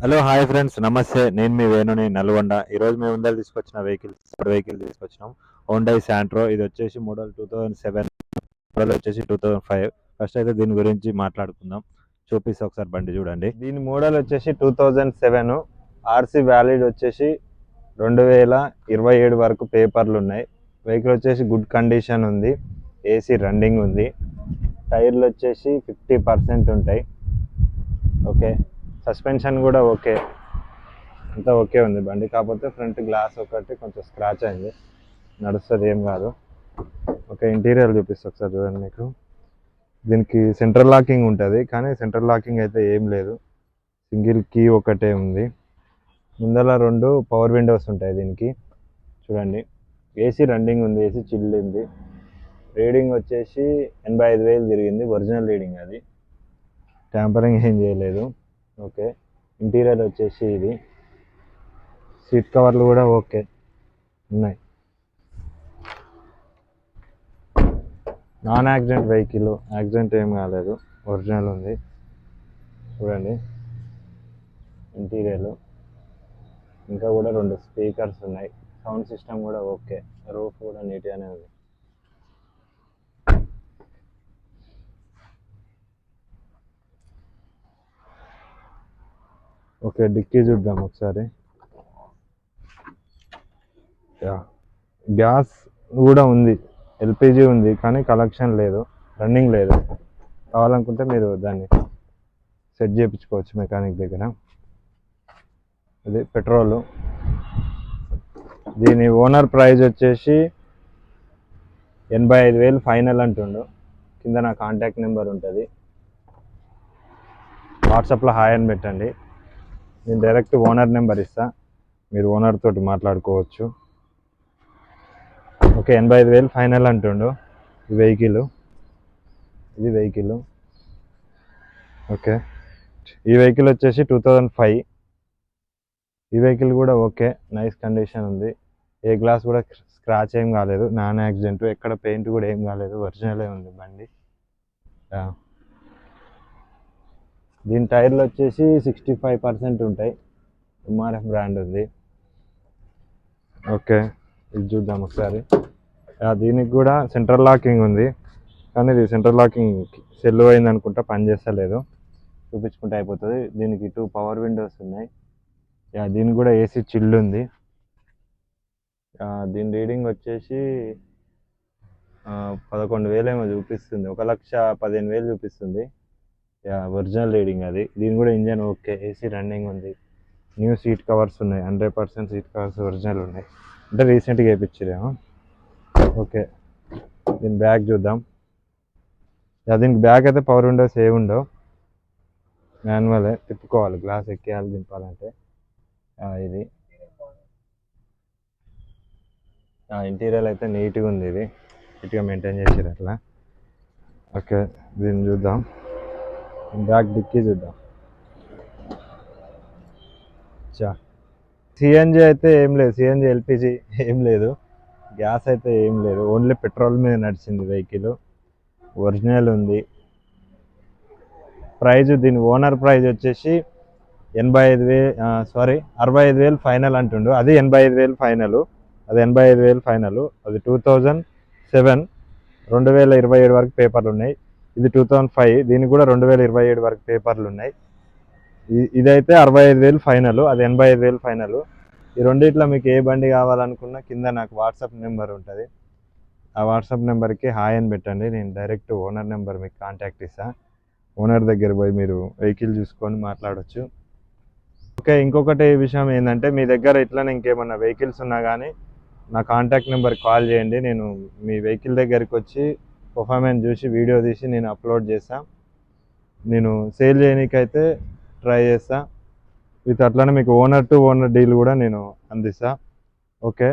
Hello hi friends నమస్తే. నేను మీ వేణుని నల్గొండ. ఈరోజు మేము ముందర తీసుకొచ్చిన వెహికల్ తీసుకొచ్చినాం. Hyundai Santro. ఇది వచ్చేసి మోడల్ 2007, మోడల్ వచ్చేసి 2005. ఫస్ట్ అయితే దీని గురించి మాట్లాడుకుందాం. చూపిస్తే ఒకసారి బండి చూడండి. దీని మోడల్ వచ్చేసి 2007. ఆర్సీ వ్యాలిడ్ వచ్చేసి 2027 వరకు పేపర్లు ఉన్నాయి. వెహికల్ వచ్చేసి గుడ్ కండిషన్ ఉంది. ఏసీ రన్నింగ్ ఉంది. టైర్లు వచ్చేసి 50% ఉంటాయి. ఓకే, సస్పెన్షన్ కూడా ఓకే, అంతా ఓకే ఉంది బండి. కాకపోతే ఫ్రంట్ గ్లాస్ ఒకటి కొంచెం స్క్రాచ్ అయింది, నడుస్తుంది, ఏం కాదు. ఓకే, ఇంటీరియర్ చూపిస్తా ఒకసారి చూడండి. మీకు దీనికి సెంట్రల్ లాకింగ్ ఉంటుంది, కానీ సెంట్రల్ లాకింగ్ అయితే ఏం లేదు. సింగిల్ కీ ఒకటే ఉంది. ముందర 2 పవర్ విండోస్ ఉంటాయి దీనికి. చూడండి, ఏసీ రన్నింగ్ ఉంది, ఏసీ చిల్ ఉంది. రీడింగ్ వచ్చేసి 85,000 తిరిగింది, ఒరిజినల్ రీడింగ్ అది, ట్యాంపరింగ్ ఏం చేయలేదు. ఓకే, ఇంటీరియర్ వచ్చేసి ఇది. సీట్ కవర్లు కూడా ఓకే ఉన్నాయి. నాన్ యాక్సిడెంట్ వెహికల్, యాక్సిడెంట్ ఏం కాలేదు, ఒరిజినల్ ఉంది. చూడండి ఇంటీరియర్. ఇంకా కూడా 2 స్పీకర్స్ ఉన్నాయి. సౌండ్ సిస్టమ్ కూడా ఓకే. రూఫ్ కూడా నీట్గానే ఉంది. ఓకే, డిక్కీ చూద్దాం ఒకసారి. గ్యాస్ కూడా ఉంది, ఎల్పిజి ఉంది, కానీ కలెక్షన్ లేదు, రన్నింగ్ లేదు. కావాలనుకుంటే మీరు దాన్ని సెట్ చేయించుకోవచ్చు మెకానిక్ దగ్గర. ఇది పెట్రోలు. దీని ఓనర్ ప్రైస్ వచ్చేసి 85,000 ఫైనల్ అంటుండు. కింద నా కాంటాక్ట్ నెంబర్ ఉంటుంది, వాట్సాప్లో హాయ్ అని పెట్టండి. నేను డైరెక్ట్ ఓనర్ నెంబర్ ఇస్తా, మీరు ఓనర్ తోటి మాట్లాడుకోవచ్చు. ఓకే, 85,000 ఫైనల్ అంటుండు. ఈ వెహికల్, ఇది వెహికల్. ఓకే, ఈ వెహికల్ వచ్చేసి 2005. ఈ వెహికల్ కూడా ఓకే, నైస్ కండిషన్ ఉంది. ఏ గ్లాస్ కూడా స్క్రాచ్ ఏం కాలేదు, నాన్ యాక్సిడెంట్. ఎక్కడ పెయింట్ కూడా ఏం కాలేదు, ఒరిజినలే ఉంది బండి. దీని టైర్లు వచ్చేసి 65% ఉంటాయి, ఎంఆర్ఎఫ్ బ్రాండ్ ఉంది. ఓకే, ఇది చూద్దాం ఒకసారి. దీనికి కూడా సెంట్రల్ లాకింగ్ ఉంది, కానీ ఇది సెంట్రల్ లాకింగ్ సెల్ అయింది అనుకుంటా, పని చేస్తలేదు. చూపించుకుంటే అయిపోతుంది. దీనికి 2 పవర్ విండోస్ ఉన్నాయి. దీనికి కూడా ఏసీ చిల్లు ఉంది. దీని రీడింగ్ వచ్చేసి 11,000 ఏమో చూపిస్తుంది, 1,15,000 చూపిస్తుంది. ఒరిజినల్ రీడింగ్ అది. దీని కూడా ఇంజన్ ఓకే, ఏసీ రన్నింగ్ ఉంది. న్యూ సీట్ కవర్స్ ఉన్నాయి, 100% సీట్ కవర్స్ ఒరిజినల్ ఉన్నాయి, అంటే రీసెంట్గా వేయించారేమో. ఓకే, దీని బ్యాగ్ చూద్దాం. దీనికి బ్యాగ్ అయితే పవర్ విండోస్ ఏ ఉండవు, మాన్యువలే, తిప్పుకోవాలి, గ్లాస్ ఎక్కేయాలి దింపాలంటే. ఇది ఇంటీరియర్ అయితే నీట్గా ఉంది, ఇది నీట్గా మెయింటైన్ చేసారు అట్లా. ఓకే, దీన్ని చూద్దాం. బ్యాక్ డిక్కీ చూద్దాం. సిఎన్జి అయితే ఏం లేదు, సిఎన్జి ఎల్పిజి ఏం లేదు, గ్యాస్ అయితే ఏం లేదు, ఓన్లీ పెట్రోల్ మీద నడిచింది వెహికల్. ఒరిజినల్ ఉంది. ప్రైజ్, దీని ఓనర్ ప్రైజ్ వచ్చేసి 65,000 ఫైనల్ అంటుండు. అది 85,000 ఫైనల్, అది 85,000 ఫైనల్. అది 2007, 2027 వరకు పేపర్లు ఉన్నాయి. ఇది 2005, దీనికి కూడా 2027 వరకు పేపర్లు ఉన్నాయి. ఇదైతే 65,000 ఫైనల్, అది 85,000 ఫైనల్. ఈ రెండిట్లో మీకు ఏ బండి కావాలనుకున్నా కింద నాకు వాట్సాప్ నెంబర్ ఉంటుంది, ఆ వాట్సాప్ నెంబర్కి హాయ్ అని పెట్టండి. నేను డైరెక్ట్ ఓనర్ నెంబర్ మీకు కాంటాక్ట్ ఇస్తాను. ఓనర్ దగ్గర పోయి మీరు వెహికల్ చూసుకొని మాట్లాడవచ్చు. ఓకే, ఇంకొకటి విషయం ఏంటంటే, మీ దగ్గర ఇట్లనే ఇంకేమన్నా వెహికల్స్ ఉన్నా కానీ నా కాంటాక్ట్ నెంబర్కి కాల్ చేయండి. నేను మీ వెహికల్ దగ్గరికి వచ్చి పర్ఫార్మెన్స్ చూసి వీడియో తీసి నేను అప్లోడ్ చేస్తాను. నేను సేల్ చేయడానికైతే ట్రై చేస్తాను. విత్ అట్లనే మీకు ఓనర్ టు ఓనర్ డీల్ కూడా నేను అందిస్తాను. ఓకే,